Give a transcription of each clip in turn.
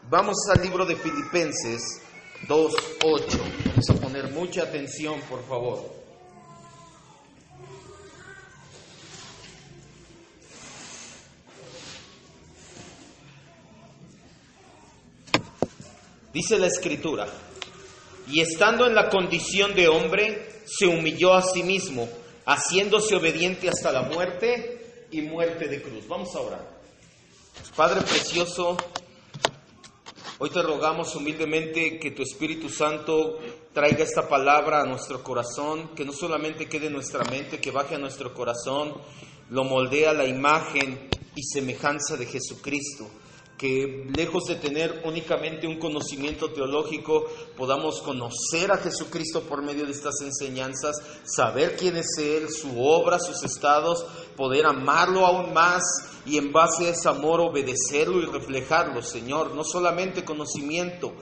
Vamos al libro de Filipenses 2:8. Vamos a poner mucha atención, por favor. Dice la Escritura: y estando en la condición de hombre, se humilló a sí mismo, haciéndose obediente hasta la muerte y muerte de cruz. Vamos a orar. Padre precioso, hoy te rogamos humildemente que tu Espíritu Santo traiga esta palabra a nuestro corazón, que no solamente quede en nuestra mente, que baje a nuestro corazón, lo moldee a la imagen y semejanza de Jesucristo. Que lejos de tener únicamente un conocimiento teológico, podamos conocer a Jesucristo por medio de estas enseñanzas, saber quién es Él, su obra, sus estados, poder amarlo aún más y en base a ese amor obedecerlo y reflejarlo, Señor. No solamente conocimiento,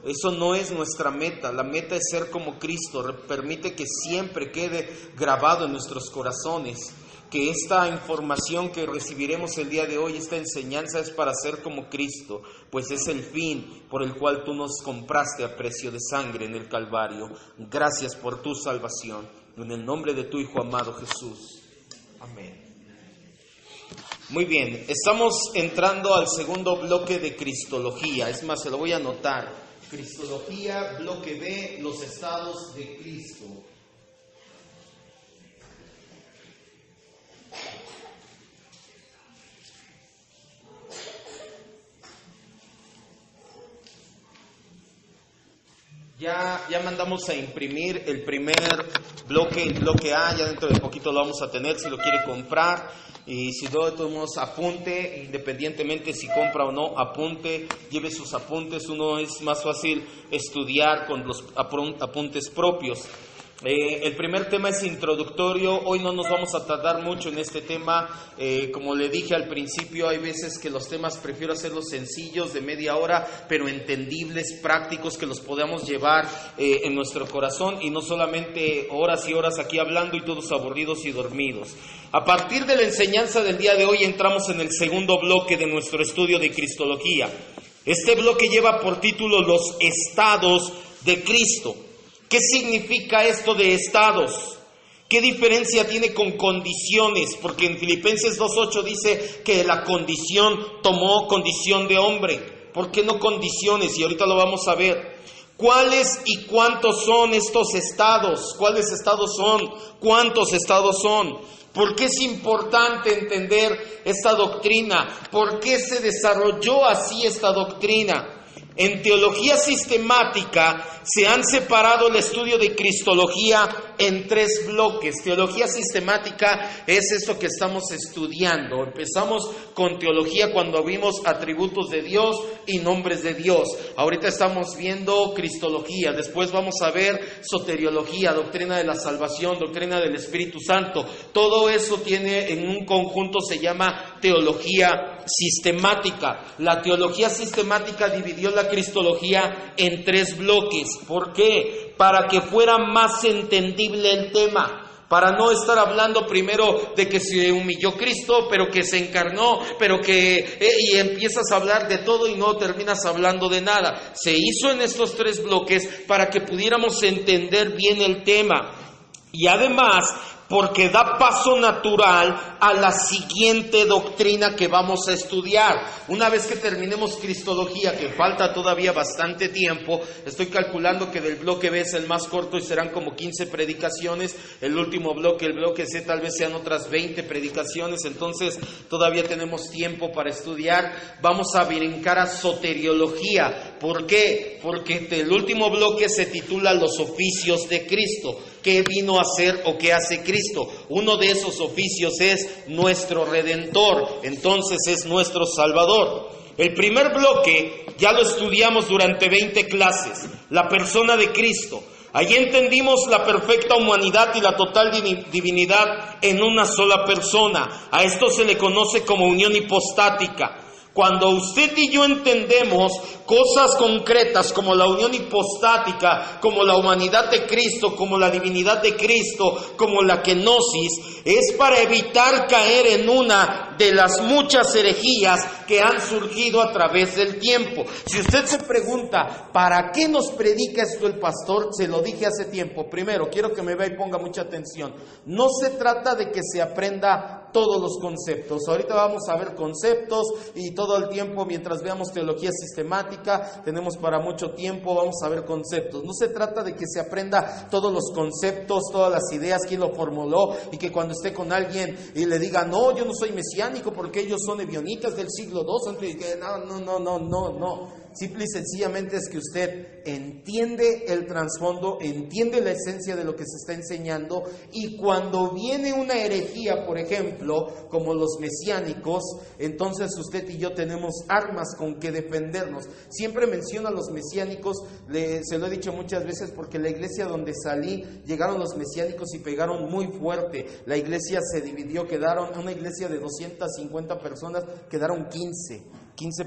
eso no es nuestra meta. La meta es ser como Cristo. Permite que siempre quede grabado en nuestros corazones que esta información que recibiremos el día de hoy, esta enseñanza, es para ser como Cristo, pues es el fin por el cual tú nos compraste a precio de sangre en el Calvario. Gracias por tu salvación, en el nombre de tu Hijo amado Jesús. Amén. Muy bien, estamos entrando al segundo bloque de Cristología. Es más, se lo voy a anotar. Cristología, bloque B, los estados de Cristo. Ya mandamos a imprimir el primer bloque, el bloque A. Ya dentro de poquito lo vamos a tener si lo quiere comprar. Y si no, de todos modos, apunte, independientemente si compra o no, apunte, lleve sus apuntes. Uno es más fácil estudiar con los apuntes propios. El primer tema es introductorio. Hoy no nos vamos a tardar mucho en este tema. Como le dije al principio, hay veces que los temas prefiero hacerlos sencillos, de media hora, pero entendibles, prácticos, que los podamos llevar en nuestro corazón y no solamente horas y horas aquí hablando y todos aburridos y dormidos. A partir de la enseñanza del día de hoy entramos en el segundo bloque de nuestro estudio de Cristología. Este bloque lleva por título Los estados de Cristo. ¿Qué significa esto de estados? ¿Qué diferencia tiene con condiciones? Porque en Filipenses 2:8 dice que la condición tomó condición de hombre. ¿Por qué no condiciones? Y ahorita lo vamos a ver. ¿Cuáles y cuántos son estos estados? ¿Cuáles estados son? ¿Cuántos estados son? ¿Por qué es importante entender esta doctrina? ¿Por qué se desarrolló así esta doctrina? En teología sistemática se han separado el estudio de Cristología en 3 bloques. Teología sistemática es eso que estamos estudiando. Empezamos con teología cuando vimos atributos de Dios y nombres de Dios. Ahorita estamos viendo Cristología. Después vamos a ver soteriología, doctrina de la salvación, doctrina del Espíritu Santo. Todo eso tiene en un conjunto, se llama teología sistemática. La teología sistemática dividió la Cristología en 3 bloques. ¿Por qué? Para que fuera más entendible el tema. Para no estar hablando primero de que se humilló Cristo, pero que se encarnó, pero que y empiezas a hablar de todo y no terminas hablando de nada. Se hizo en estos 3 bloques para que pudiéramos entender bien el tema. Y además, porque da paso natural a la siguiente doctrina que vamos a estudiar. Una vez que terminemos Cristología, que falta todavía bastante tiempo, estoy calculando que del bloque B es el más corto y serán como 15 predicaciones, el último bloque, el bloque C, tal vez sean otras 20 predicaciones, entonces todavía tenemos tiempo para estudiar. Vamos a brincar a soteriología. ¿Por qué? Porque el último bloque se titula Los oficios de Cristo. ¿Qué vino a hacer o qué hace Cristo? Uno de esos oficios es nuestro Redentor, entonces es nuestro Salvador. El primer bloque ya lo estudiamos durante 20 clases, la persona de Cristo. Allí entendimos la perfecta humanidad y la total divinidad en una sola persona. A esto se le conoce como unión hipostática. Cuando usted y yo entendemos cosas concretas como la unión hipostática, como la humanidad de Cristo, como la divinidad de Cristo, como la kenosis, es para evitar caer en una de las muchas herejías que han surgido a través del tiempo. Si usted se pregunta, ¿para qué nos predica esto el pastor? Se lo dije hace tiempo. Primero, quiero que me vea y ponga mucha atención. No se trata de que se aprenda todos los conceptos. Ahorita vamos a ver conceptos y todo el tiempo, mientras veamos teología sistemática, tenemos para mucho tiempo, vamos a ver conceptos. No se trata de que se aprenda todos los conceptos, todas las ideas, quién lo formuló, y que cuando esté con alguien y le diga, no, yo no soy mesiánico porque ellos son ebionitas del siglo II, no. Simple y sencillamente es que usted entiende el trasfondo, entiende la esencia de lo que se está enseñando, y cuando viene una herejía, por ejemplo, como los mesiánicos, entonces usted y yo tenemos armas con que defendernos. Siempre menciono a los mesiánicos, se lo he dicho muchas veces, porque la iglesia donde salí, llegaron los mesiánicos y pegaron muy fuerte. La iglesia se dividió, quedaron una iglesia de 250 personas, quedaron 15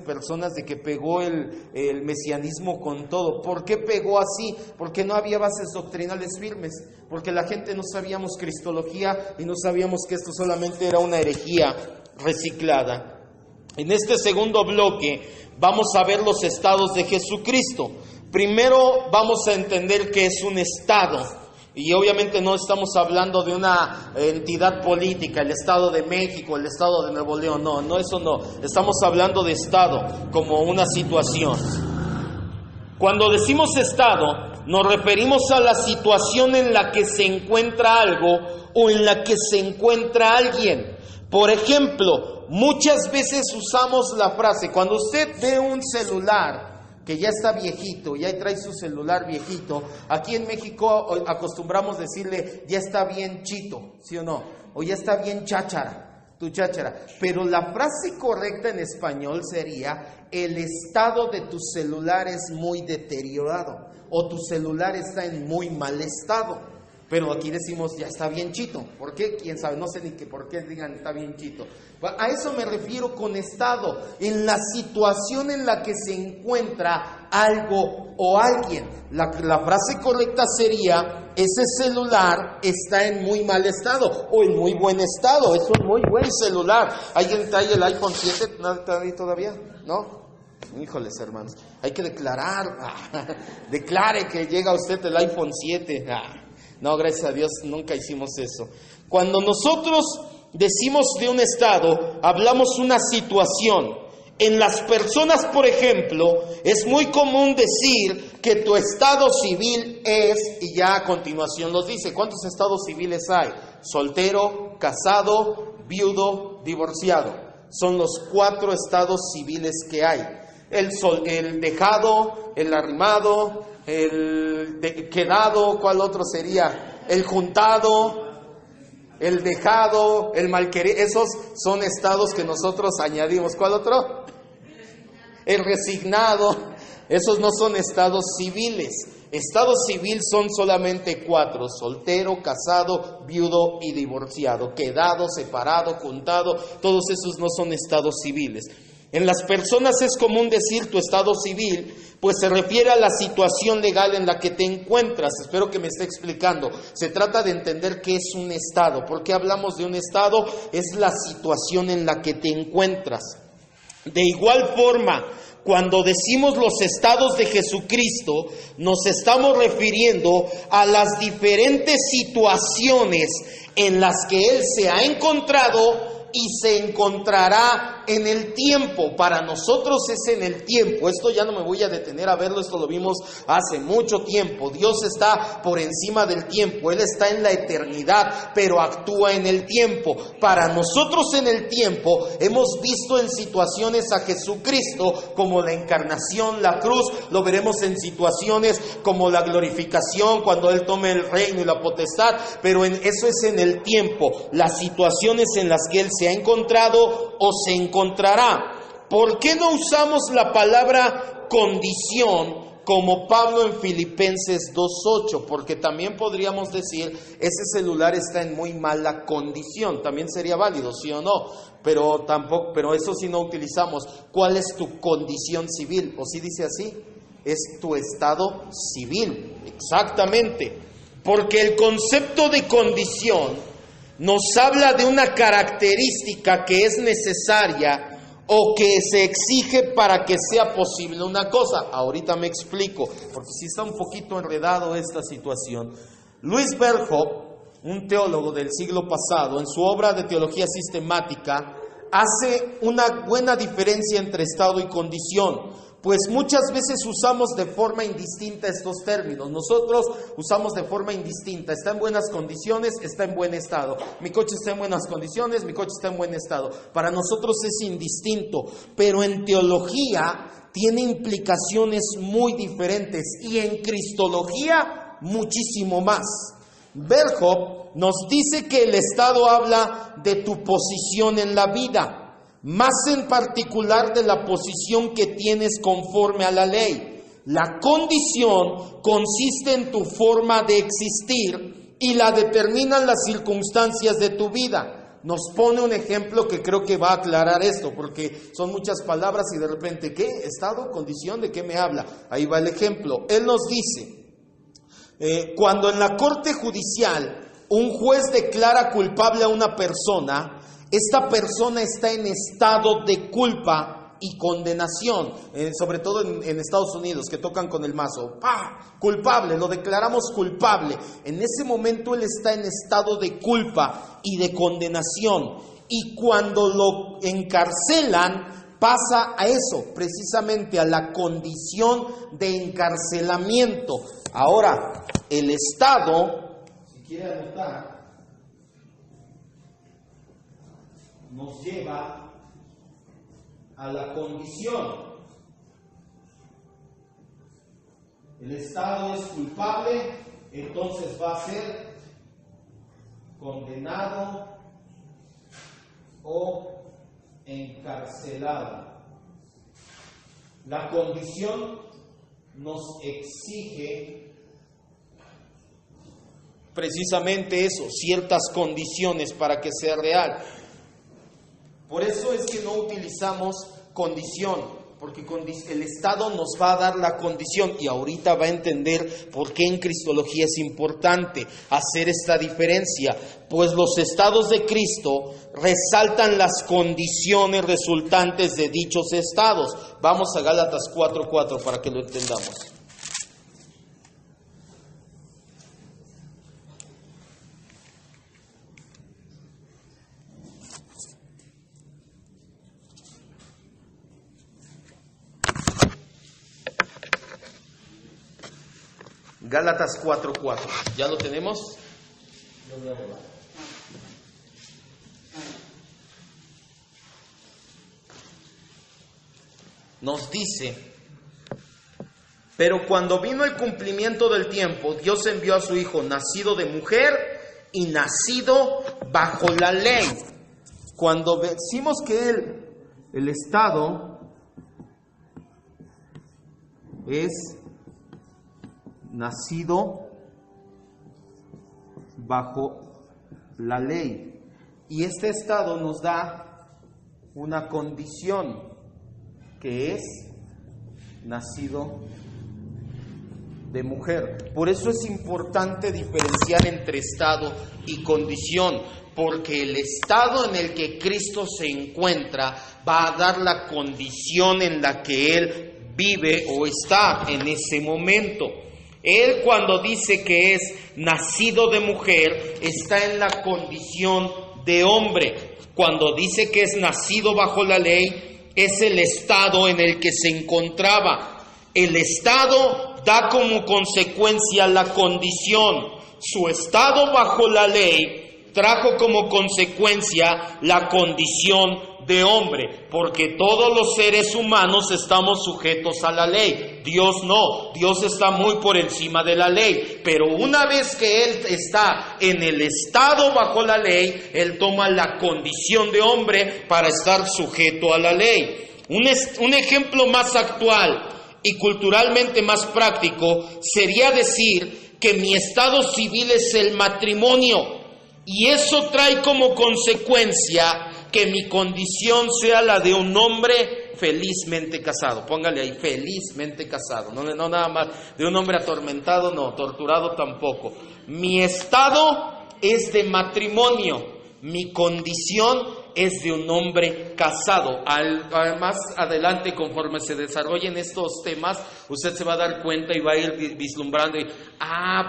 personas de que pegó el mesianismo con todo. ¿Por qué pegó así? Porque no había bases doctrinales firmes, porque la gente no sabíamos cristología y no sabíamos que esto solamente era una herejía reciclada. En este segundo bloque vamos a ver los estados de Jesucristo. Primero vamos a entender qué es un estado. Y obviamente no estamos hablando de una entidad política, el Estado de México, el Estado de Nuevo León, no, eso no. Estamos hablando de Estado como una situación. Cuando decimos Estado, nos referimos a la situación en la que se encuentra algo o en la que se encuentra alguien. Por ejemplo, muchas veces usamos la frase, cuando usted ve un celular que ya está viejito, ya trae su celular viejito, aquí en México acostumbramos decirle, ya está bien chito, ¿sí o no? O ya está bien cháchara, tu cháchara. Pero la frase correcta en español sería, el estado de tu celular es muy deteriorado, o tu celular está en muy mal estado. Pero aquí decimos, ya está bien chito. ¿Por qué? ¿Quién sabe? No sé ni que por qué digan está bien chito. A eso me refiero con estado, en la situación en la que se encuentra algo o alguien. La frase correcta sería, ese celular está en muy mal estado o en muy buen estado. Es un muy buen celular. ¿Alguien trae el iPhone 7? ¿No está ahí todavía? ¿No? Híjoles, hermanos. Hay que declarar. Declare que llega a usted el iPhone 7. No, gracias a Dios, nunca hicimos eso. Cuando nosotros decimos de un estado, hablamos una situación. En las personas, por ejemplo, es muy común decir que tu estado civil es, y ya a continuación los dice. ¿Cuántos estados civiles hay? Soltero, casado, viudo, divorciado. Son los 4 estados civiles que hay. El dejado, el arrimado, el quedado, ¿cuál otro sería? El juntado, el dejado, el malquerido. Esos son estados que nosotros añadimos. ¿Cuál otro? El resignado. Esos no son estados civiles. Estado civil son solamente 4: soltero, casado, viudo y divorciado. Quedado, separado, juntado. Todos esos no son estados civiles. En las personas es común decir tu estado civil, pues se refiere a la situación legal en la que te encuentras. Espero que me esté explicando. Se trata de entender qué es un estado. ¿Por qué hablamos de un estado? Es la situación en la que te encuentras. De igual forma, cuando decimos los estados de Jesucristo, nos estamos refiriendo a las diferentes situaciones en las que Él se ha encontrado y se encontrará en el tiempo. Para nosotros es en el tiempo. Esto ya no me voy a detener a verlo, esto lo vimos hace mucho tiempo. Dios está por encima del tiempo, Él está en la eternidad, pero actúa en el tiempo. Para nosotros en el tiempo hemos visto en situaciones a Jesucristo como la encarnación, la cruz. Lo veremos en situaciones como la glorificación, cuando Él tome el reino y la potestad, pero eso es en el tiempo, las situaciones en las que Él se ha encontrado o se encontrará. ¿Por qué no usamos la palabra condición como Pablo en Filipenses 2:8, porque también podríamos decir, ese celular está en muy mala condición, también sería válido, ¿sí o no? Pero eso sí no utilizamos. ¿Cuál es tu condición civil? ¿O sí dice así? Es tu estado civil, exactamente, porque el concepto de condición nos habla de una característica que es necesaria o que se exige para que sea posible una cosa. Ahorita me explico, porque sí está un poquito enredado esta situación. Louis Berkhoff, un teólogo del siglo pasado, en su obra de teología sistemática, hace una buena diferencia entre estado y condición, pues muchas veces usamos de forma indistinta estos términos. Nosotros usamos de forma indistinta. Está en buenas condiciones, está en buen estado. Mi coche está en buenas condiciones, mi coche está en buen estado. Para nosotros es indistinto, pero en teología tiene implicaciones muy diferentes y en cristología muchísimo más. Berkhoff nos dice que el estado habla de tu posición en la vida, más en particular de la posición que tienes conforme a la ley. La condición consiste en tu forma de existir y la determinan las circunstancias de tu vida. Nos pone un ejemplo que creo que va a aclarar esto, porque son muchas palabras y de repente, ¿qué? ¿Estado? ¿Condición? ¿De qué me habla? Ahí va el ejemplo. Él nos dice, cuando en la corte judicial un juez declara culpable a una persona, esta persona está en estado de culpa y condenación, sobre todo en Estados Unidos, que tocan con el mazo. ¡Pah! Culpable, lo declaramos culpable. En ese momento él está en estado de culpa y de condenación. Y cuando lo encarcelan, pasa a eso, precisamente a la condición de encarcelamiento. Ahora, el Estado, si quiere anotar, nos lleva a la condición. El Estado es culpable, entonces va a ser condenado o encarcelado. La condición nos exige precisamente eso, ciertas condiciones para que sea real. Por eso es que no utilizamos condición, porque el Estado nos va a dar la condición, y ahorita va a entender por qué en cristología es importante hacer esta diferencia, pues los estados de Cristo resaltan las condiciones resultantes de dichos estados. Vamos a Gálatas 4:4 para que lo entendamos. Gálatas 4:4. ¿Ya lo tenemos? Lo voy a borrar. Nos dice, pero cuando vino el cumplimiento del tiempo, Dios envió a su Hijo, nacido de mujer y nacido bajo la ley. Cuando decimos que el Estado es nacido bajo la ley, y este estado nos da una condición, que es nacido de mujer. Por eso es importante diferenciar entre estado y condición, porque el estado en el que Cristo se encuentra va a dar la condición en la que Él vive o está en ese momento. Él, cuando dice que es nacido de mujer, está en la condición de hombre. Cuando dice que es nacido bajo la ley, es el estado en el que se encontraba. El estado da como consecuencia la condición. Su estado bajo la ley trajo como consecuencia la condición de hombre, porque todos los seres humanos estamos sujetos a la ley. Dios no, Dios está muy por encima de la ley, pero una vez que Él está en el estado bajo la ley, Él toma la condición de hombre para estar sujeto a la ley. Un ejemplo más actual, y culturalmente más práctico, sería decir que mi estado civil es el matrimonio, y eso trae como consecuencia que mi condición sea la de un hombre felizmente casado. Póngale ahí, felizmente casado. No nada más de un hombre atormentado, no, torturado tampoco. Mi estado es de matrimonio, mi condición es de un hombre casado. Más adelante, conforme se desarrollen estos temas, usted se va a dar cuenta y va a ir vislumbrando.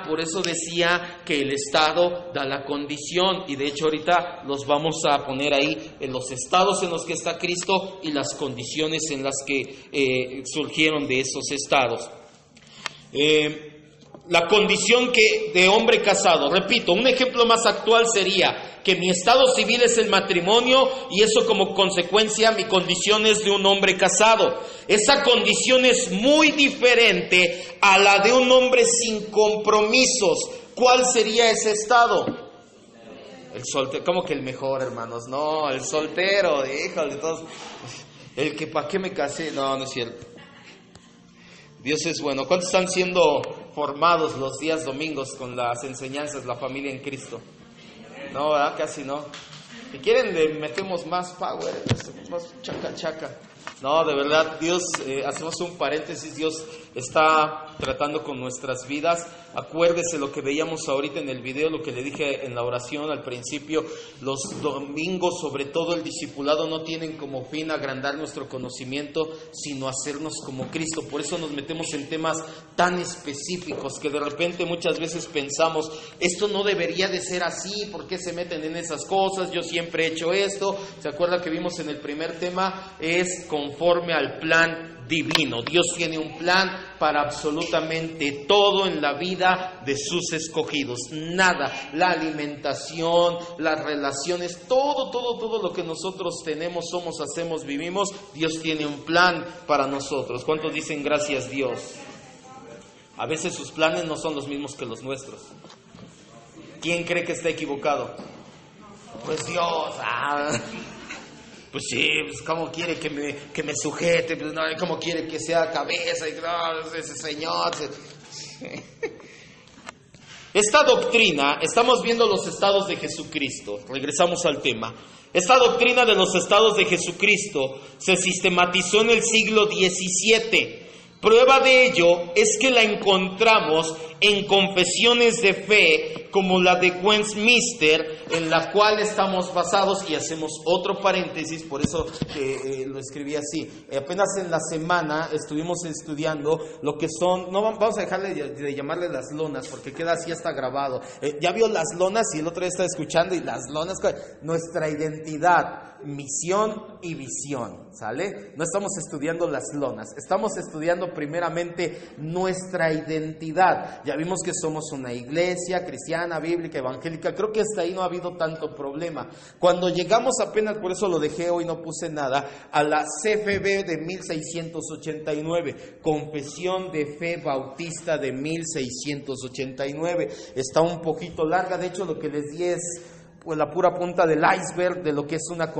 Por eso decía que el estado da la condición. Y de hecho ahorita los vamos a poner ahí, en los estados en los que está Cristo y las condiciones en las que surgieron de esos estados. La condición de hombre casado, repito, un ejemplo más actual sería que mi estado civil es el matrimonio y eso como consecuencia mi condición es de un hombre casado. Esa condición es muy diferente a la de un hombre sin compromisos. ¿Cuál sería ese estado? El soltero. ¿Cómo que el mejor, hermanos? No, el soltero, híjole, todos. El que ¿para qué me casé? No es cierto. Dios es bueno. ¿Cuántos están siendo formados los días domingos con las enseñanzas, la familia en Cristo? No, ¿verdad? Casi no. Si quieren le metemos más power, más chaca. No, de verdad, Dios, hacemos un paréntesis, Dios está tratando con nuestras vidas. Acuérdese lo que veíamos ahorita en el video, lo que le dije en la oración al principio. Los domingos, sobre todo el discipulado, no tienen como fin agrandar nuestro conocimiento, sino hacernos como Cristo. Por eso nos metemos en temas tan específicos que de repente muchas veces pensamos, esto no debería de ser así, ¿por qué se meten en esas cosas? Yo siempre he hecho esto. ¿Se acuerda que vimos en el primer tema? Es conforme al plan divino. Dios tiene un plan para absolutamente todo en la vida de sus escogidos. Nada, la alimentación, las relaciones, todo lo que nosotros tenemos, somos, hacemos, vivimos, Dios tiene un plan para nosotros. ¿Cuántos dicen gracias Dios? A veces sus planes no son los mismos que los nuestros. ¿Quién cree que está equivocado? Pues Dios. Pues sí, pues ¿cómo quiere que me sujete? Pues no, ¿cómo quiere que sea cabeza? Y no, ese Señor. Esta doctrina, estamos viendo los estados de Jesucristo. Regresamos al tema. Esta doctrina de los estados de Jesucristo se sistematizó en el siglo XVII. Prueba de ello es que la encontramos en confesiones de fe como la de Westminster, en la cual estamos basados, y hacemos otro paréntesis, por eso lo escribí así. Apenas en la semana estuvimos estudiando lo que son, no vamos a dejarle de llamarle las lonas, porque queda así hasta grabado. Ya vio las lonas y el otro día está escuchando, y las lonas, nuestra identidad, misión y visión, ¿sale? No estamos estudiando las lonas, estamos estudiando primeramente nuestra identidad. Ya vimos que somos una iglesia cristiana, bíblica, evangélica. Creo que hasta ahí no ha habido tanto problema. Cuando llegamos apenas, por eso lo dejé hoy, no puse nada, a la CFB de 1689, Confesión de Fe Bautista de 1689. Está un poquito larga, de hecho lo que les di es pues la pura punta del iceberg de lo que es una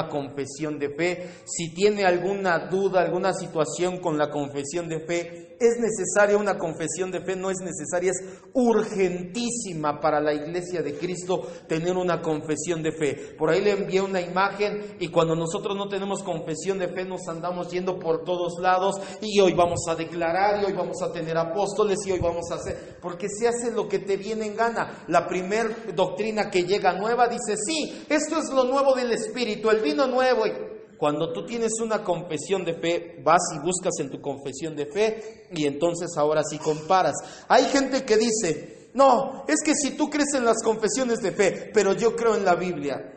confesión de fe. Si tiene alguna duda, alguna situación con la confesión de fe, es necesaria una confesión de fe, no es necesaria, es urgentísima para la iglesia de Cristo tener una confesión de fe. Por ahí le envié una imagen, y cuando nosotros no tenemos confesión de fe nos andamos yendo por todos lados, y hoy vamos a declarar, y hoy vamos a tener apóstoles, y hoy vamos a hacer, porque se hace lo que te viene en gana. La primer doctrina que llega nueva dice, sí, esto es lo nuevo del Espíritu, el vino nuevo. Cuando tú tienes una confesión de fe, vas y buscas en tu confesión de fe, y entonces ahora sí comparas. Hay gente que dice, no, es que si tú crees en las confesiones de fe, pero yo creo en la Biblia.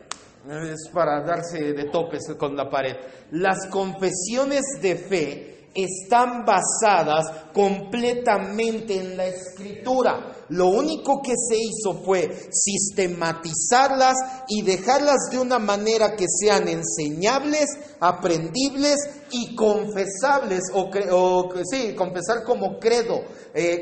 Es para darse de topes con la pared. Las confesiones de fe están basadas completamente en la Escritura. Lo único que se hizo fue sistematizarlas y dejarlas de una manera que sean enseñables, aprendibles y confesables, confesar como credo.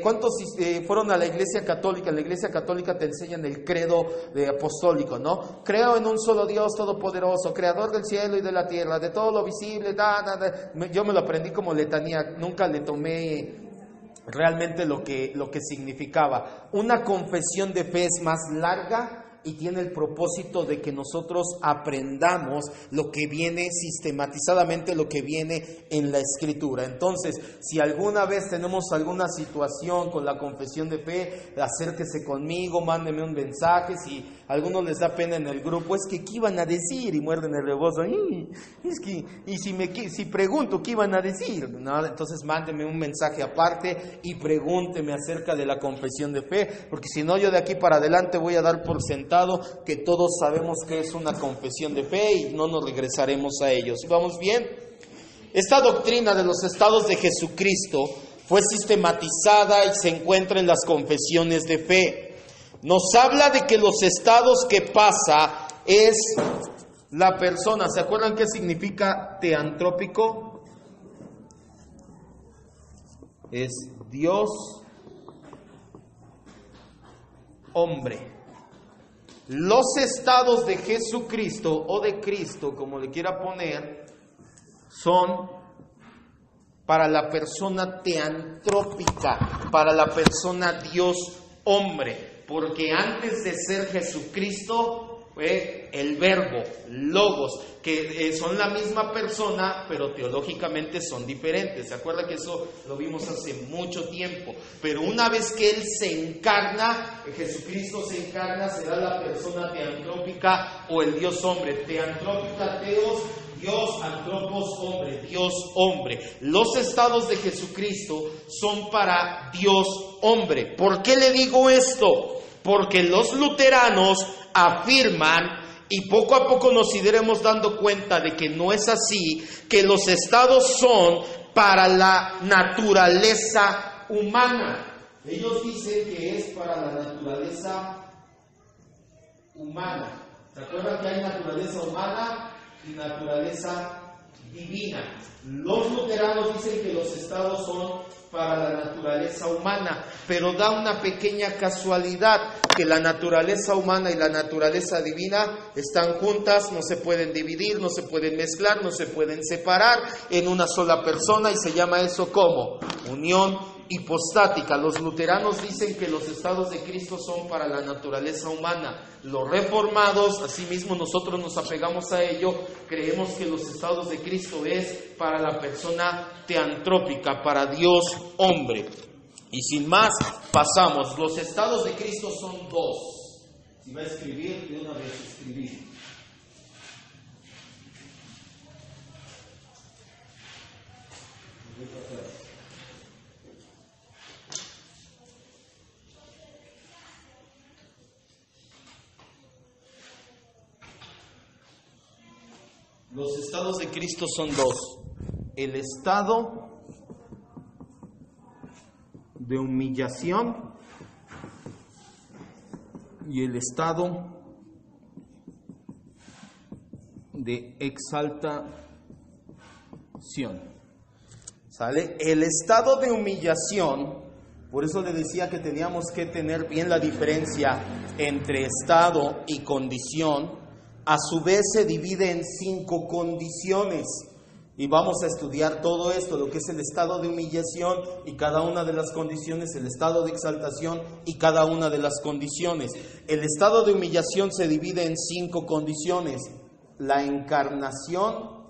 ¿Cuántos fueron a la Iglesia Católica? En la Iglesia Católica te enseñan el credo apostólico, ¿no? Creo en un solo Dios todopoderoso, creador del cielo y de la tierra, de todo lo visible, Yo me lo aprendí como letanía, nunca le tomé realmente lo que significaba. Una confesión de fe es más larga y tiene el propósito de que nosotros aprendamos lo que viene sistematizadamente, lo que viene en la Escritura. Entonces, si alguna vez tenemos alguna situación con la confesión de fe, acérquese conmigo, mándeme un mensaje. Si a algunos les da pena en el grupo, es que ¿qué iban a decir? Y muerden el rebozo. Si pregunto, ¿qué iban a decir? No, entonces mándeme un mensaje aparte y pregúnteme acerca de la confesión de fe, porque si no, yo de aquí para adelante voy a dar por sentado que todos sabemos que es una confesión de fe y no nos regresaremos a ellos. ¿Vamos bien? Esta doctrina de los estados de Jesucristo fue sistematizada y se encuentra en las confesiones de fe. Nos habla de que los estados que pasa es la persona. ¿Se acuerdan qué significa teantrópico? Es Dios, hombre. Los estados de Jesucristo o de Cristo, como le quiera poner, son para la persona teantrópica, para la persona Dios hombre, porque antes de ser Jesucristo fue el verbo, logos, que son la misma persona, pero teológicamente son diferentes. ¿Se acuerda que eso lo vimos hace mucho tiempo? Pero una vez que Él se encarna, Jesucristo se encarna, será la persona teantrópica o el Dios hombre. Teantrópica, teos, Dios, antropos, hombre, Dios hombre. Los estados de Jesucristo son para Dios hombre. ¿Por qué le digo esto? Porque los luteranos afirman, y poco a poco nos iremos dando cuenta de que no es así, que los estados son para la naturaleza humana. Ellos dicen que es para la naturaleza humana. ¿Se acuerdan que hay naturaleza humana y naturaleza divina? Los luteranos dicen que los estados son para la naturaleza humana, pero da una pequeña casualidad, que la naturaleza humana y la naturaleza divina están juntas, no se pueden dividir, no se pueden mezclar, no se pueden separar en una sola persona, y se llama eso como unión hipostática. Los luteranos dicen que los estados de Cristo son para la naturaleza humana. Los reformados, asimismo nosotros nos apegamos a ello, creemos que los estados de Cristo es para la persona teantrópica, para Dios hombre. Y sin más, pasamos. Los estados de Cristo son dos. Si va a escribir, de una vez escribir. Los estados de Cristo son dos. El estado de humillación y el estado de exaltación. ¿Sale? El estado de humillación, por eso le decía que teníamos que tener bien la diferencia entre estado y condición. A su vez se divide en 5 condiciones. Y vamos a estudiar todo esto, lo que es el estado de humillación y cada una de las condiciones, el estado de exaltación y cada una de las condiciones. El estado de humillación se divide en 5 condiciones: la encarnación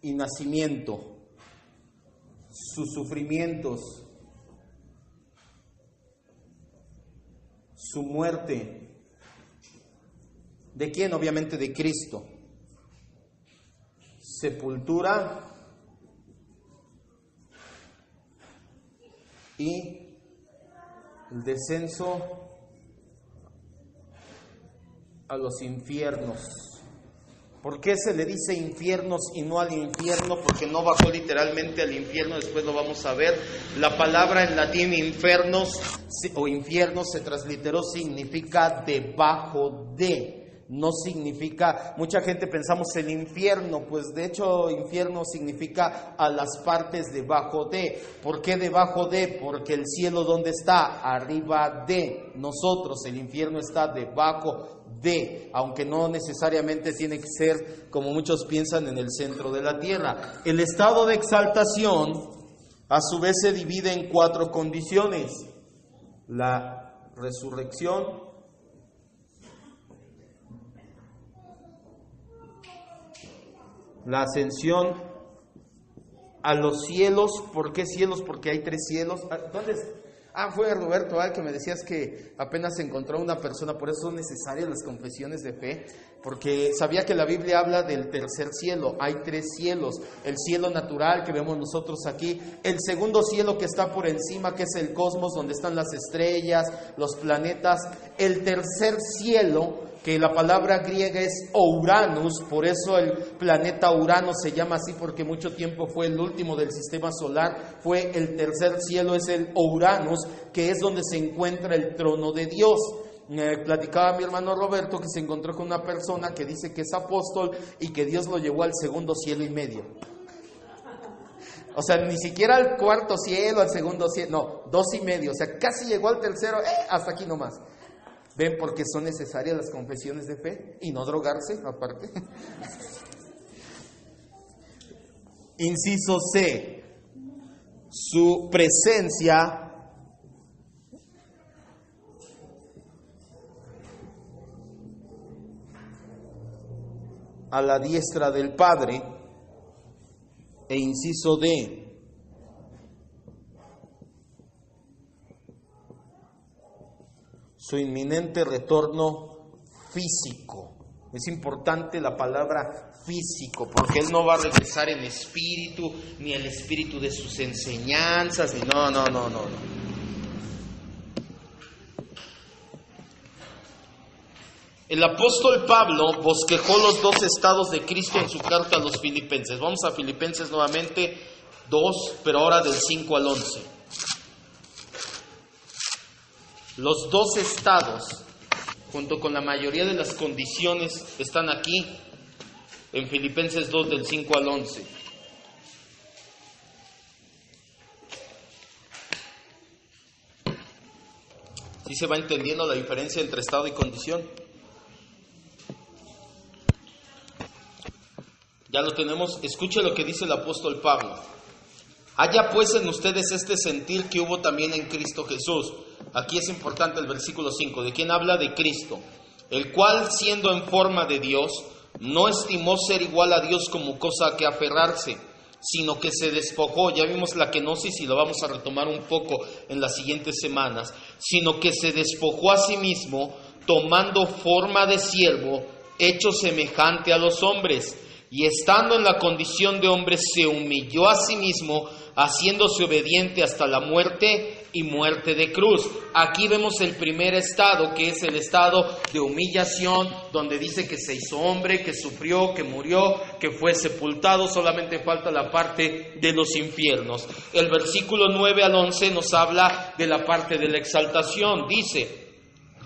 y nacimiento, sus sufrimientos, su muerte. ¿De quién? Obviamente de Cristo. Sepultura y el descenso a los infiernos ¿Por qué se le dice infiernos y no al infierno? Porque no bajó literalmente al infierno, después lo vamos a ver. La palabra en latín infernos o infierno se transliteró, significa debajo de. No significa, mucha gente pensamos el infierno, pues de hecho infierno significa a las partes debajo de. ¿Por qué debajo de? Porque el cielo ¿dónde está? Arriba de nosotros. El infierno está debajo de, aunque no necesariamente tiene que ser como muchos piensan en el centro de la tierra. El estado de exaltación a su vez se divide en 4 condiciones: la resurrección, la ascensión a los cielos. ¿Por qué cielos? Porque hay 3 cielos. ¿Dónde es? Fue Roberto, que me decías que apenas encontró una persona. Por eso son necesarias las confesiones de fe, porque sabía que la Biblia habla del tercer cielo. Hay 3 cielos: el cielo natural que vemos nosotros aquí, el segundo cielo que está por encima, que es el cosmos, donde están las estrellas, los planetas, el tercer cielo, que la palabra griega es Uranus. Por eso el planeta Urano se llama así, porque mucho tiempo fue el último del sistema solar. Fue el tercer cielo, es el Uranus, que es donde se encuentra el trono de Dios. Me platicaba mi hermano Roberto que se encontró con una persona que dice que es apóstol y que Dios lo llevó al segundo cielo y medio. O sea, ni siquiera al cuarto cielo, al segundo cielo, no, 2 y medio. O sea, casi llegó al tercero, hasta aquí nomás. ¿Ven por qué son necesarias las confesiones de fe? Y no drogarse, aparte. Inciso C. Su presencia a la diestra del Padre. E inciso D. Su inminente retorno físico. Es importante la palabra físico, porque Él no va a regresar en espíritu, ni el espíritu de sus enseñanzas, ni no. El apóstol Pablo bosquejó los 2 estados de Cristo en su carta a los Filipenses. Vamos a Filipenses nuevamente 2, pero ahora del 5 al 11. Los 2 estados, junto con la mayoría de las condiciones, están aquí en Filipenses 2 del 5 al 11. ¿Sí se va entendiendo la diferencia entre estado y condición? Ya lo tenemos. Escuche lo que dice el apóstol Pablo. Haya pues en ustedes este sentir que hubo también en Cristo Jesús. Aquí es importante el versículo 5. ¿De quién habla? De Cristo. El cual, siendo en forma de Dios, no estimó ser igual a Dios como cosa a que aferrarse, sino que se despojó. Ya vimos la kenosis y lo vamos a retomar un poco en las siguientes semanas. Sino que se despojó a sí mismo, tomando forma de siervo, hecho semejante a los hombres. Y estando en la condición de hombre, se humilló a sí mismo, haciéndose obediente hasta la muerte y muerte de cruz. Aquí vemos el primer estado, que es el estado de humillación, donde dice que se hizo hombre, que sufrió, que murió, que fue sepultado. Solamente falta la parte de los infiernos. El versículo 9 al 11 nos habla de la parte de la exaltación. Dice: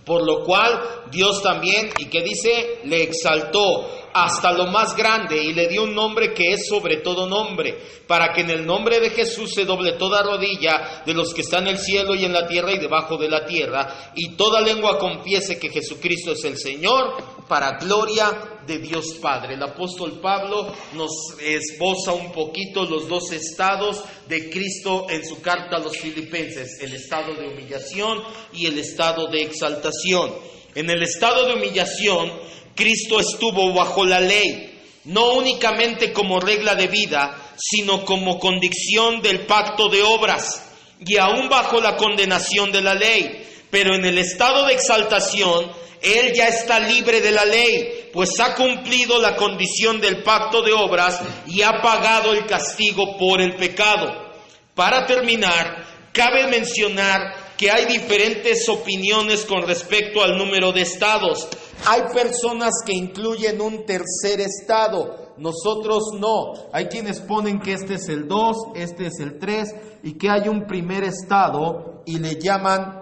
por lo cual Dios también, ¿y qué dice? Le exaltó hasta lo más grande y le dio un nombre que es sobre todo nombre, para que en el nombre de Jesús se doble toda rodilla de los que están en el cielo y en la tierra y debajo de la tierra, y toda lengua confiese que Jesucristo es el Señor, para gloria de Dios Padre. El apóstol Pablo nos esboza un poquito los 2 estados de Cristo en su carta a los Filipenses: el estado de humillación y el estado de exaltación. En el estado de humillación, Cristo estuvo bajo la ley, no únicamente como regla de vida, sino como condición del pacto de obras, y aún bajo la condenación de la ley. Pero en el estado de exaltación, Él ya está libre de la ley, pues ha cumplido la condición del pacto de obras y ha pagado el castigo por el pecado. Para terminar, Cabe mencionar que hay diferentes opiniones con respecto al número de estados. Hay personas que incluyen un tercer estado, nosotros no. Hay quienes ponen que este es el 2, este es el 3 y que hay un primer estado y le llaman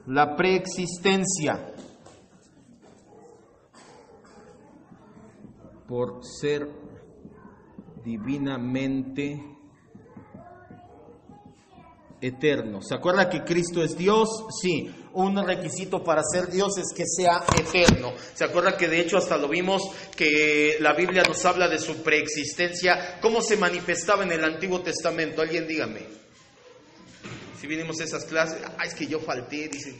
la preexistencia, por ser divinamente eterno. ¿Se acuerda que Cristo es Dios? Sí. Un requisito para ser Dios es que sea eterno. ¿Se acuerda que de hecho hasta lo vimos que la Biblia nos habla de su preexistencia? ¿Cómo se manifestaba en el Antiguo Testamento? Alguien dígame. Si vinimos a esas clases, es que yo falté, dicen,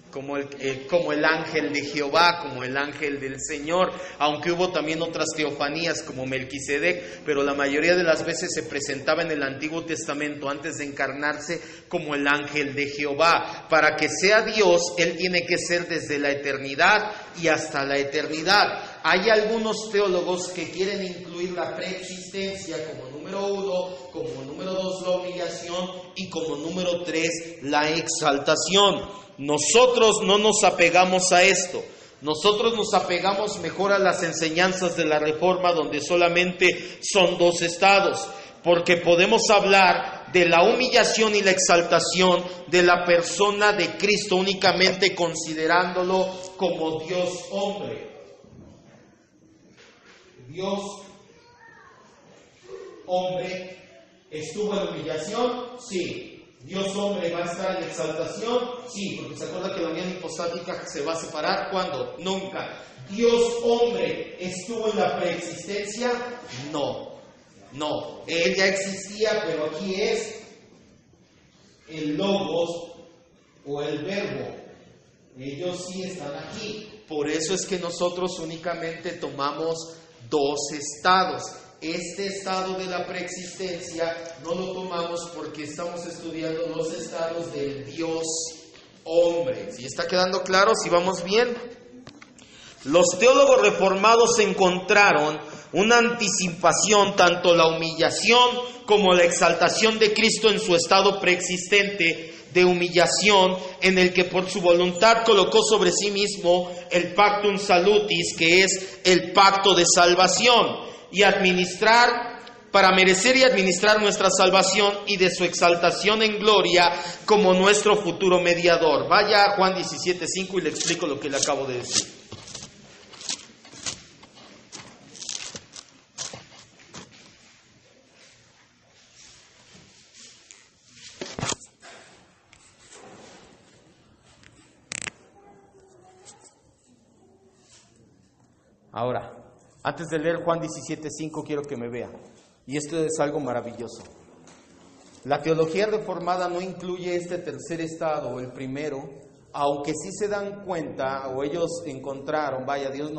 como el ángel de Jehová, como el ángel del Señor, aunque hubo también otras teofanías como Melquisedec, pero la mayoría de las veces se presentaba en el Antiguo Testamento antes de encarnarse como el ángel de Jehová. Para que sea Dios, Él tiene que ser desde la eternidad y hasta la eternidad. Hay algunos teólogos que quieren incluir la preexistencia como número 1, como número 2 la humillación y como número 3 la exaltación. Nosotros no nos apegamos a esto. Nosotros nos apegamos mejor a las enseñanzas de la Reforma, donde solamente son 2 estados, porque podemos hablar de la humillación y la exaltación de la persona de Cristo únicamente considerándolo como Dios hombre. Dios hombre estuvo en humillación, sí. Dios hombre va a estar en exaltación, sí, porque se acuerda que la unión hipostática se va a separar, ¿cuándo? Nunca. Dios hombre estuvo en la preexistencia, no. Él ya existía, pero aquí es el logos o el verbo. Ellos sí están aquí. Por eso es que nosotros únicamente tomamos 2 estados. Este estado de la preexistencia no lo tomamos porque estamos estudiando los estados del Dios hombre. ¿Sí está quedando claro? ¿Sí vamos bien? Los teólogos reformados encontraron una anticipación, tanto la humillación como la exaltación de Cristo en su estado preexistente de humillación, en el que por su voluntad colocó sobre sí mismo el pactum salutis, que es el pacto de salvación, y administrar, para merecer y administrar nuestra salvación, y de su exaltación en gloria como nuestro futuro mediador. Vaya a Juan 17:5 y le explico lo que le acabo de decir. Ahora, antes de leer Juan 17:5, quiero que me vean. Y esto es algo maravilloso. La teología reformada no incluye este tercer estado, o el primero, aunque sí se dan cuenta, o ellos encontraron, Dios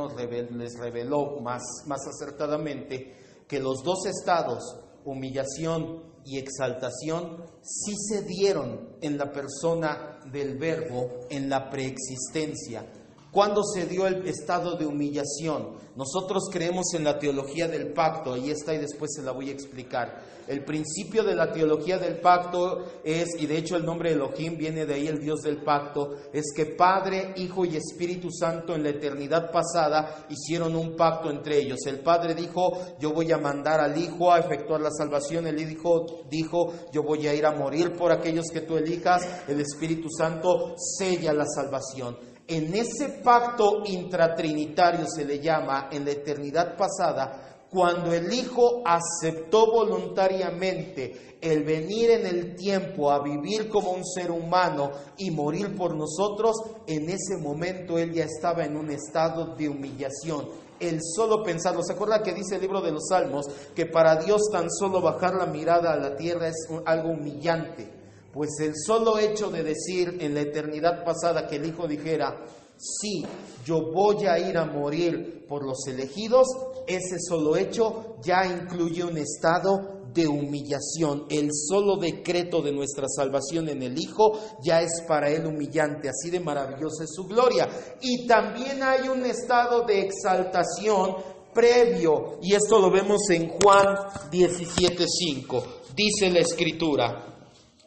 les reveló más acertadamente, que los 2 estados, humillación y exaltación, sí se dieron en la persona del Verbo, en la preexistencia. ¿Cuándo se dio el estado de humillación? Nosotros creemos en la teología del pacto, ahí está y después se la voy a explicar. El principio de la teología del pacto es, y de hecho el nombre de Elohim viene de ahí, el Dios del pacto, es que Padre, Hijo y Espíritu Santo en la eternidad pasada hicieron un pacto entre ellos. El Padre dijo, yo voy a mandar al Hijo a efectuar la salvación. El Hijo dijo, yo voy a ir a morir por aquellos que tú elijas. El Espíritu Santo sella la salvación. En ese pacto intratrinitario se le llama, en la eternidad pasada, cuando el Hijo aceptó voluntariamente el venir en el tiempo a vivir como un ser humano y morir por nosotros, en ese momento Él ya estaba en un estado de humillación. El solo pensarlo, ¿se acuerda que dice el libro de los Salmos que para Dios tan solo bajar la mirada a la tierra es algo humillante? Pues el solo hecho de decir en la eternidad pasada que el Hijo dijera, sí, yo voy a ir a morir por los elegidos, ese solo hecho ya incluye un estado de humillación. El solo decreto de nuestra salvación en el Hijo ya es para Él humillante, así de maravillosa es su gloria. Y también hay un estado de exaltación previo. Y esto lo vemos en Juan 17:5. Dice la Escritura: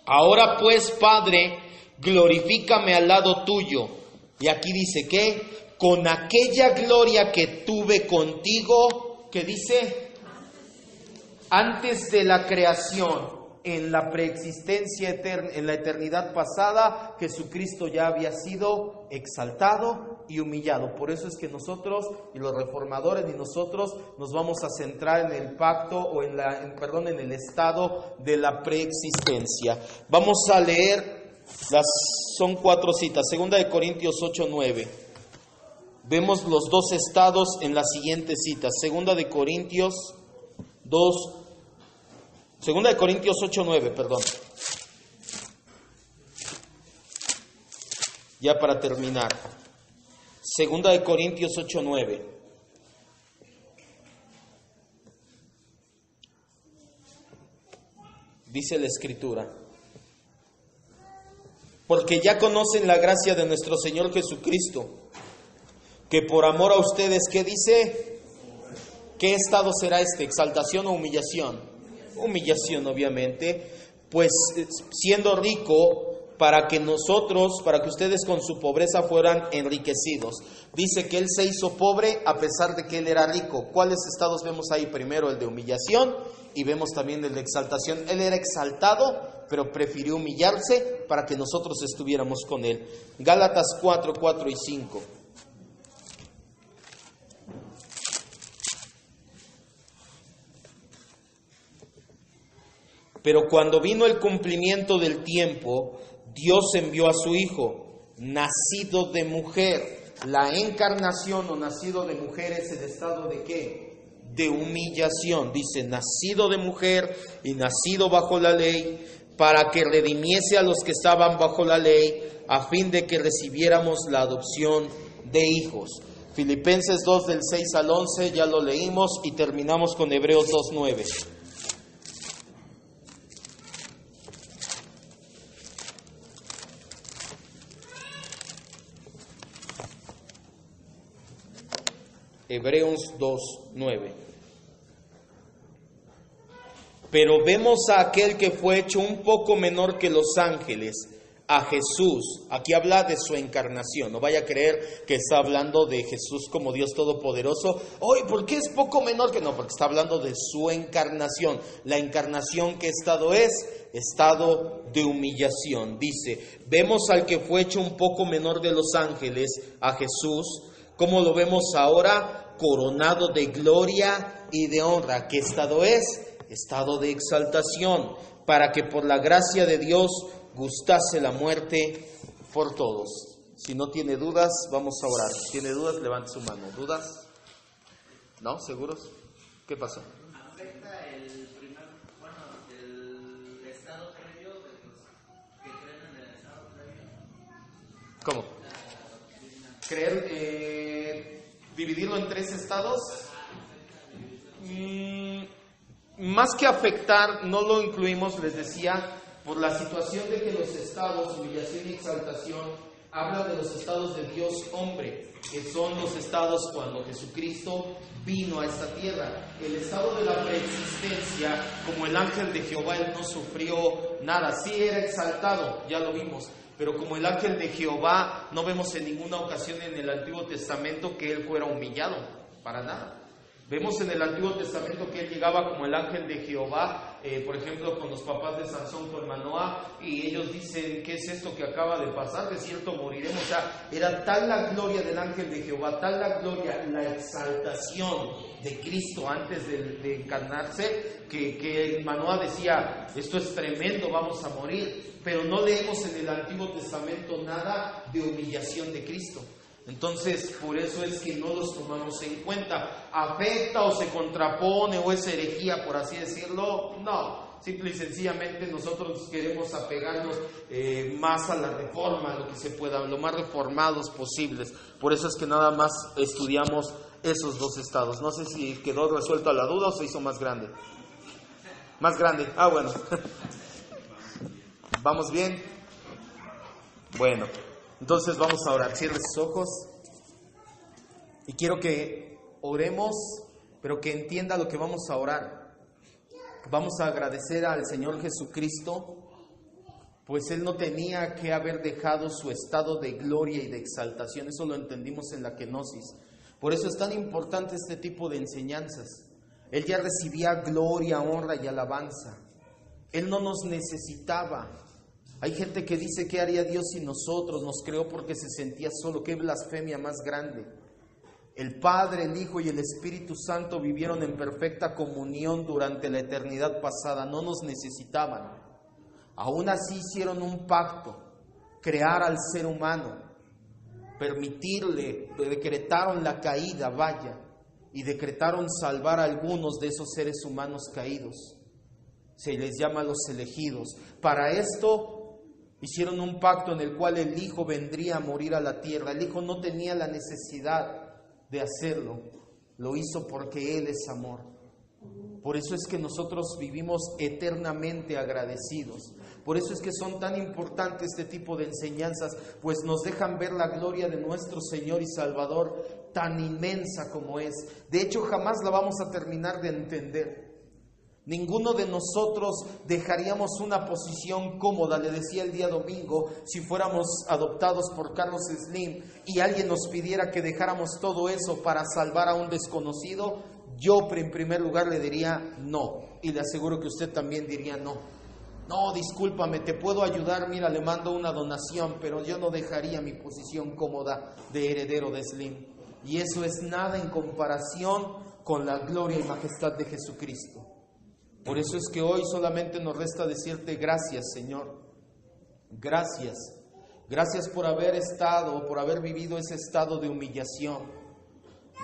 ahora pues, Padre, glorifícame al lado tuyo. Y aquí dice que con aquella gloria que tuve contigo, ¿qué dice? Antes de la creación. En la preexistencia eterna, en la eternidad pasada, Jesucristo ya había sido exaltado y humillado. Por eso es que nosotros y los reformadores y nosotros nos vamos a centrar en el pacto o en el estado de la preexistencia. Vamos a leer, son 4 citas, 2 de Corintios 8:9. Vemos los 2 estados en las siguientes citas. 2 de Corintios 8:9, perdón. Ya para terminar. 2 de Corintios 8:9. Dice la Escritura: porque ya conocen la gracia de nuestro Señor Jesucristo, que por amor a ustedes, ¿qué dice? ¿Qué estado será este? ¿Exaltación o humillación? Humillación, obviamente, pues siendo rico, para que ustedes con su pobreza fueran enriquecidos. Dice que Él se hizo pobre a pesar de que Él era rico. ¿Cuáles estados vemos ahí? Primero el de humillación y vemos también el de exaltación. Él era exaltado, pero prefirió humillarse para que nosotros estuviéramos con Él. Gálatas 4 y 5. Pero cuando vino el cumplimiento del tiempo, Dios envió a su Hijo, nacido de mujer. La encarnación o nacido de mujer es el estado de ¿qué? De humillación. Dice, nacido de mujer y nacido bajo la ley, para que redimiese a los que estaban bajo la ley, a fin de que recibiéramos la adopción de hijos. Filipenses 2 del 6 al 11, ya lo leímos, y terminamos con Hebreos 2:9. Hebreos 2:9. Pero vemos a aquel que fue hecho un poco menor que los ángeles, a Jesús. Aquí habla de su encarnación. No vaya a creer que está hablando de Jesús como Dios Todopoderoso. Oye, ¿por qué es poco menor que no? Porque está hablando de su encarnación. La encarnación, ¿qué estado es? Estado de humillación. Dice, vemos al que fue hecho un poco menor de los ángeles, a Jesús. ¿Cómo lo vemos ahora? Coronado de gloria y de honra. ¿Qué estado es? Estado de exaltación, para que por la gracia de Dios gustase la muerte por todos. Si no tiene dudas, vamos a orar. Si tiene dudas, levante su mano. ¿Dudas? ¿No? ¿Seguros? ¿Qué pasó? ¿Afecta el estado previo de los que creen en el estado previo? ¿Cómo? ¿Dividirlo en 3 estados? Más que afectar, no lo incluimos, les decía, por la situación de que los estados, humillación y exaltación, hablan de los estados de Dios hombre, que son los estados cuando Jesucristo vino a esta tierra. El estado de la preexistencia, como el ángel de Jehová, él no sufrió nada, sí era exaltado, ya lo vimos, pero como el ángel de Jehová, no vemos en ninguna ocasión en el Antiguo Testamento que él fuera humillado, para nada. Vemos en el Antiguo Testamento que él llegaba como el ángel de Jehová, por ejemplo, con los papás de Sansón, con Manoah, y ellos dicen, ¿qué es esto que acaba de pasar? De cierto moriremos. O sea, era tal la gloria del ángel de Jehová, tal la gloria, la exaltación de Cristo antes de encarnarse, que Manoah decía, esto es tremendo, vamos a morir. Pero no leemos en el Antiguo Testamento nada de humillación de Cristo. Entonces, por eso es que no los tomamos en cuenta. ¿Afecta o se contrapone o es herejía, por así decirlo? No, simple y sencillamente nosotros queremos apegarnos más a la reforma, lo que se pueda, lo más reformados posibles. Por eso es que nada más estudiamos esos 2 estados. No sé si quedó resuelta la duda o se hizo más grande. Más grande, bueno. ¿Vamos bien? Bueno. Entonces vamos a orar. Cierre sus ojos y quiero que oremos pero que entienda lo que vamos a orar. Vamos a agradecer al Señor Jesucristo, pues Él no tenía que haber dejado su estado de gloria y de exaltación. Eso lo entendimos en la kenosis. Por eso es tan importante este tipo de enseñanzas. Él ya recibía gloria, honra y alabanza. Él no nos necesitaba. Hay gente que dice, ¿qué haría Dios sin nosotros? Nos creó porque se sentía solo. ¡Qué blasfemia más grande! El Padre, el Hijo y el Espíritu Santo vivieron en perfecta comunión durante la eternidad pasada. No nos necesitaban. Aún así hicieron un pacto, crear al ser humano, permitirle, decretaron la caída, y decretaron salvar a algunos de esos seres humanos caídos. Se les llama los elegidos. Para esto hicieron un pacto en el cual el Hijo vendría a morir a la tierra. El Hijo no tenía la necesidad de hacerlo, lo hizo porque Él es amor. Por eso es que nosotros vivimos eternamente agradecidos. Por eso es que son tan importantes este tipo de enseñanzas, pues nos dejan ver la gloria de nuestro Señor y Salvador tan inmensa como es. De hecho, jamás la vamos a terminar de entender. Ninguno de nosotros dejaríamos una posición cómoda, le decía el día domingo, si fuéramos adoptados por Carlos Slim y alguien nos pidiera que dejáramos todo eso para salvar a un desconocido, yo en primer lugar le diría no, y le aseguro que usted también diría no. No, discúlpame, te puedo ayudar, mira, le mando una donación, pero yo no dejaría mi posición cómoda de heredero de Slim. Y eso es nada en comparación con la gloria y majestad de Jesucristo. Por eso es que hoy solamente nos resta decirte gracias, Señor. Gracias. Gracias por haber estado, por haber vivido ese estado de humillación.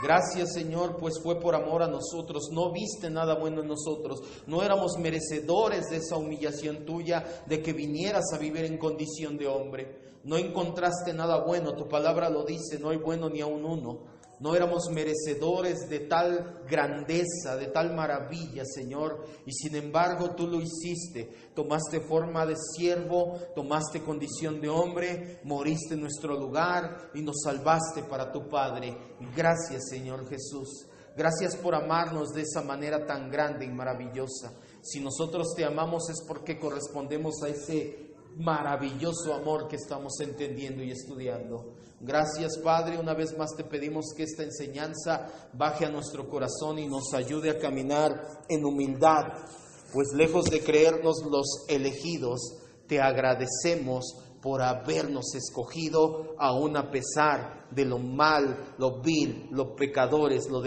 Gracias, Señor, pues fue por amor a nosotros. No viste nada bueno en nosotros. No éramos merecedores de esa humillación tuya, de que vinieras a vivir en condición de hombre. No encontraste nada bueno. Tu palabra lo dice, no hay bueno ni aun uno. No éramos merecedores de tal grandeza, de tal maravilla, Señor, y sin embargo tú lo hiciste. Tomaste forma de siervo, tomaste condición de hombre, moriste en nuestro lugar y nos salvaste para tu Padre. Gracias, Señor Jesús. Gracias por amarnos de esa manera tan grande y maravillosa. Si nosotros te amamos es porque correspondemos a ese maravilloso amor que estamos entendiendo y estudiando. Gracias, Padre, una vez más te pedimos que esta enseñanza baje a nuestro corazón y nos ayude a caminar en humildad, pues lejos de creernos los elegidos, te agradecemos por habernos escogido, aun a pesar de lo mal, lo vil, los pecadores, lo